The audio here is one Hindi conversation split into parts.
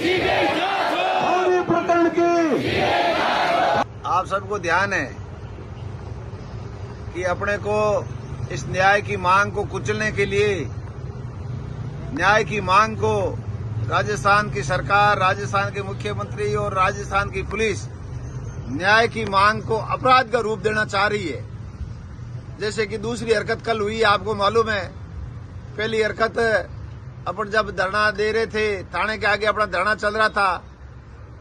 भावी प्रकरण की। आप सबको ध्यान है कि अपने को इस न्याय की मांग को कुचलने के लिए, न्याय की मांग को राजस्थान की सरकार, राजस्थान के मुख्यमंत्री और राजस्थान की पुलिस न्याय की मांग को अपराध का रूप देना चाह रही है। जैसे कि दूसरी हरकत कल हुई, आपको मालूम है। पहली हरकत अपन जब धरना दे रहे थे, थाने के आगे अपना धरना चल रहा था,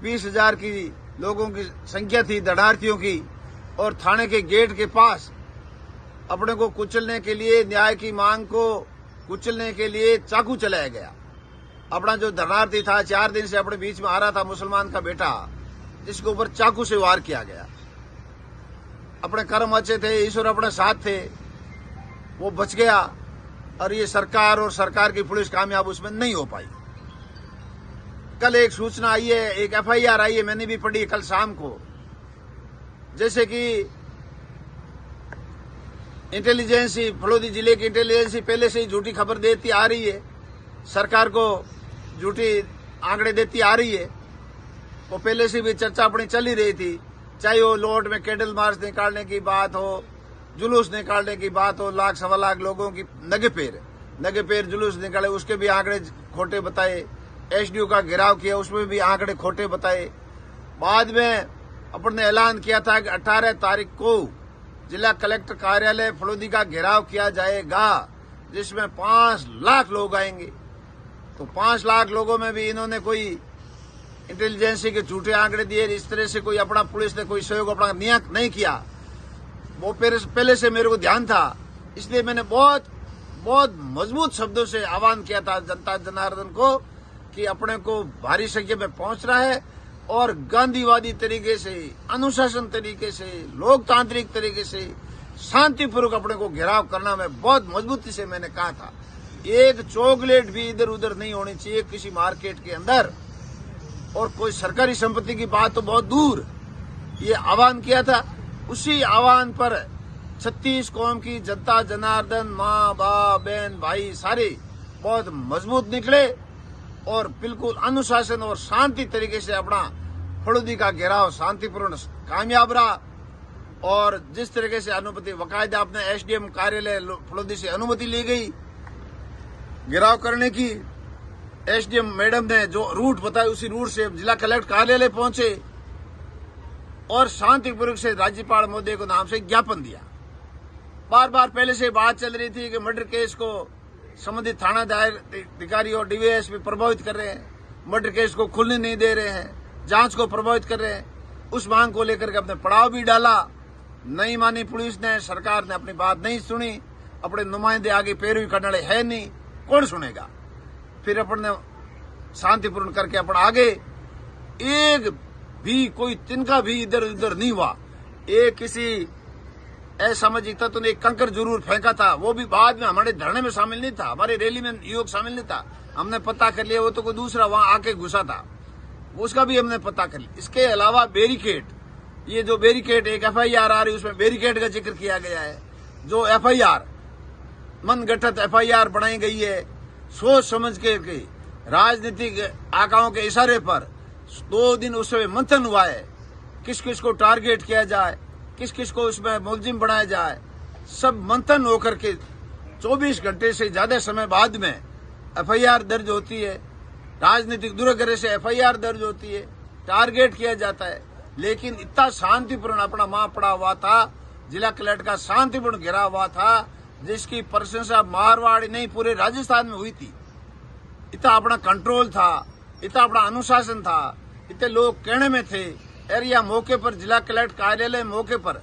20,000 की लोगों की संख्या थी धरनार्थियों की, और थाने के गेट के पास अपने को कुचलने के लिए, न्याय की मांग को कुचलने के लिए चाकू चलाया गया। अपना जो धरनार्थी था, 4 दिन से अपने बीच में आ रहा था, मुसलमान का बेटा, जिसके ऊपर चाकू से वार किया गया। अपने कर्म अच्छे थे, ईश्वर अपने साथ थे, वो बच गया। और ये सरकार और सरकार की पुलिस कामयाब उसमें नहीं हो पाई। कल एक सूचना आई है, एक FIR आई है, मैंने भी पढ़ी कल शाम को। जैसे कि इंटेलिजेंसी, फलोदी जिले की इंटेलिजेंसी पहले से ही झूठी खबर देती आ रही है, सरकार को झूठी आंकड़े देती आ रही है। वो पहले से भी चर्चा अपनी चल ही रही थी, चाहे वो लोट में कैंडल मार्च निकालने की बात हो, जुलूस निकालने की बात हो, 1 सवा लाख लोगों की नंगे पैर जुलूस निकाले, उसके भी आंकड़े खोटे बताए। SDO का घेराव किया, उसमें भी आंकड़े खोटे बताए। बाद में अपन ने ऐलान किया था कि 18 तारीख को जिला कलेक्टर कार्यालय फलोदी का घेराव किया जाएगा, जिसमें 5 लाख लोग आएंगे। तो 5 लाख लोगों में भी इन्होंने कोई इंटेलिजेंसी के झूठे आंकड़े दिए, इस तरह से कोई अपना पुलिस ने कोई सहयोग अपना नियत नहीं किया। वो पहले से मेरे को ध्यान था, इसलिए मैंने बहुत मजबूत शब्दों से आह्वान किया था जनता जनार्दन को कि अपने को भारी संख्या में पहुंचना है और गांधीवादी तरीके से, अनुशासन तरीके से, लोकतांत्रिक तरीके से शांतिपूर्वक अपने को घेराव करना। मैं बहुत मजबूती से मैंने कहा था, एक चॉकलेट भी इधर उधर नहीं होनी चाहिए किसी मार्केट के अंदर, और कोई सरकारी संपत्ति की बात तो बहुत दूर। ये आह्वान किया था। उसी आह्वान पर 36 कौम की जनता जनार्दन, माँ बाप बहन भाई सारे बहुत मजबूत निकले और बिल्कुल अनुशासन और शांति तरीके से अपना फलोदी का घेराव शांतिपूर्ण कामयाब रहा। और जिस तरीके से अनुमति बाकायदा अपने SDM कार्यालय फलोदी से अनुमति ली गई घेराव करने की, SDM मैडम ने जो रूट बताया उसी रूट से जिला कलेक्टर कार्यालय पहुंचे और शांतिपूर्वक से राज्यपाल महोदय को नाम से ज्ञापन दिया। बार बार पहले से बात चल रही थी कि मर्डर केस को संबंधित थाना अधिकारी और DVSP प्रभावित कर रहे हैं, मर्डर केस को खुलने नहीं दे रहे हैं, जांच को प्रभावित कर रहे हैं। उस मांग को लेकर के अपने पड़ाव भी डाला, नहीं मानी पुलिस ने, सरकार ने अपनी बात नहीं सुनी। अपने नुमाइंदे आगे पैरवी करने वाले है नहीं, कौन सुनेगा। फिर अपन ने शांतिपूर्ण करके अपन आगे, एक भी कोई तिनका भी इधर उधर नहीं हुआ। एक किसी असामाजिक तत्व ने एक कंकर जरूर फेंका था, वो भी बाद में हमारे धरने में शामिल नहीं था, हमारी रैली में युवक शामिल नहीं था। हमने पता कर लिया, वो तो कोई दूसरा वहां आके घुसा था, उसका भी हमने पता कर लिया। इसके अलावा बैरिकेड, ये जो बैरिकेड एक FIR आ रही है उसमें बैरिकेड का जिक्र किया गया है। जो FIR मनगठित FIR बनाई गई है, सोच समझ के राजनीतिक आकाओं के इशारे पर 2 दिन उसमें मंथन हुआ है, किस किस को टारगेट किया जाए, किस किस को उसमें मुलजिम बनाया जाए। सब मंथन होकर के 24 घंटे से ज्यादा समय बाद में FIR दर्ज होती है, राजनीतिक दुर्ग्रह से FIR दर्ज होती है, टारगेट किया जाता है। लेकिन इतना शांतिपूर्ण अपना मां पड़ा हुआ था, जिला कलेक्टर का शांतिपूर्ण घेरा हुआ था, जिसकी प्रशंसा मारवाड़ नहीं पूरे राजस्थान में हुई थी। इतना अपना कंट्रोल था, इतना अपना अनुशासन था, इतने लोग कहने में थे। एरिया मौके पर, जिला कलेक्टर कार्यालय मौके पर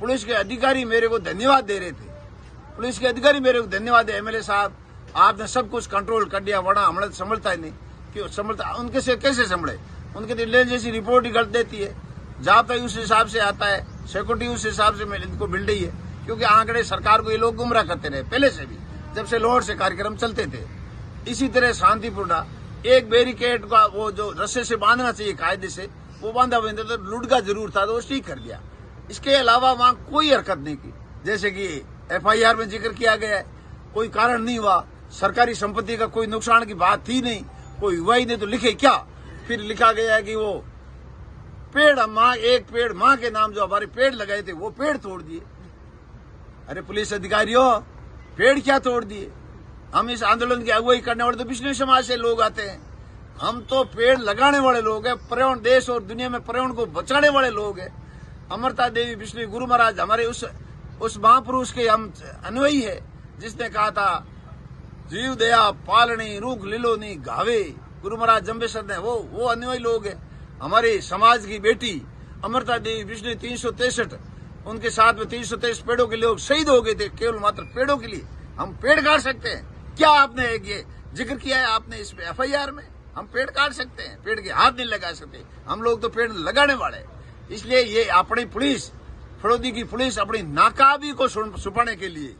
पुलिस के अधिकारी मेरे को धन्यवाद दे रहे थे। पुलिस के अधिकारी मेरे को धन्यवाद दे, MLA साहब आपने सब कुछ कंट्रोल कर दिया, वरना हमने संभलता ही नहीं। क्यों संभलता, उनके से कैसे संभले, उनके इंटेलिजेंस जैसी रिपोर्ट ही गलत देती है, जाब्ता उस हिसाब से आता है, सिक्योरिटी उस हिसाब से इनको मिल रही है। क्योंकि आंकड़े सरकार को ये लोग गुमराह करते रहे पहले से भी, जब से लाहौर से कार्यक्रम चलते थे। इसी तरह शांतिपूर्ण एक बैरिकेड का वो जो रस्से से बांधना चाहिए कायदे से, वो बांधा हुआ तो लुढ़का जरूर था, तो वो ठीक कर दिया। इसके अलावा वहां कोई हरकत नहीं की, जैसे कि FIR में जिक्र किया गया है, कोई कारण नहीं हुआ, सरकारी संपत्ति का कोई नुकसान की बात थी नहीं, कोई हुआ ही नहीं, तो लिखे क्या फिर लिखा गया है कि वो पेड़ माँ, एक पेड़ माँ के नाम जो हमारे पेड़ लगाए थे वो पेड़ तोड़ दिए। अरे पुलिस अधिकारियों, पेड़ क्या तोड़ दिए? हम इस आंदोलन की अगुवाई करने वाले तो विष्णु समाज से लोग आते हैं। हम तो पेड़ लगाने वाले लोग हैं, पर्यावरण, देश और दुनिया में पर्यावरण को बचाने वाले लोग हैं। अमृता देवी विष्णु गुरु महाराज हमारे उस महापुरुष के हम अनुयायी है, जिसने कहा था जीव दया पालनी रूख लिलोनी गावे। गुरु महाराज जम्बेसर ने वो अनुयायी लोग हैं। हमारे समाज की बेटी अमृता देवी विष्णु 363, उनके साथ में 323 पेड़ों के लोग शहीद हो गए थे, केवल मात्र पेड़ों के लिए। हम पेड़ काट सकते हैं क्या? आपने ये जिक्र किया है आपने इस FIR में? हम पेड़ काट सकते हैं, पेड़ के हाथ नहीं लगा सकते। हम लोग तो पेड़ लगाने वाले। इसलिए ये अपनी पुलिस, फड़ौदी की पुलिस अपनी नाकामी को छुपाने के लिए,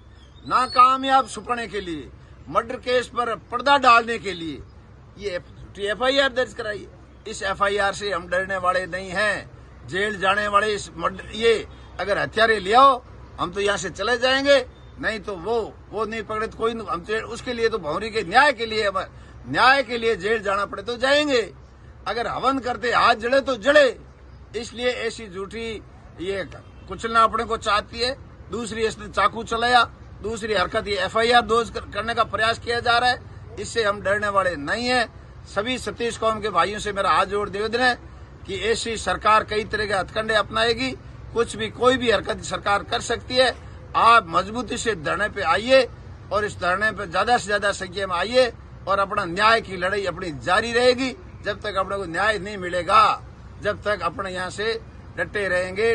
नाकामयाब छुपाने के लिए, मर्डर केस पर पर्दा डालने के लिए ये FIR दर्ज कराई है। इस FIR से हम डरने वाले नहीं हैं। जेल जाने वाले ये अगर हथियारे ले आओ, हम तो यहाँ से चले जाएंगे, नहीं तो वो नहीं पकड़े तो कोई हम उसके लिए तो भौरी के न्याय के लिए जेल जाना पड़े तो जाएंगे। अगर हवन करते हाथ जड़े तो जड़े। इसलिए ऐसी झूठी ये कुचलना अपने को चाहती है। दूसरी इसने चाकू चलाया, दूसरी हरकत ये FIR दर्ज करने का प्रयास किया जा रहा है। इससे हम डरने वाले नहीं है। सभी सतीश कौम के भाइयों से मेरा हाथ जोड़ निवेदन है कि ऐसी सरकार कई तरह के हथकंडे अपनाएगी। कुछ भी कोई भी हरकत सरकार कर सकती है। आप मजबूती से धरने पे आइए और इस धरने पे ज्यादा से ज्यादा संख्या में आइए और अपना न्याय की लड़ाई अपनी जारी रहेगी। जब तक अपने को न्याय नहीं मिलेगा, जब तक अपने यहाँ से डटे रहेंगे।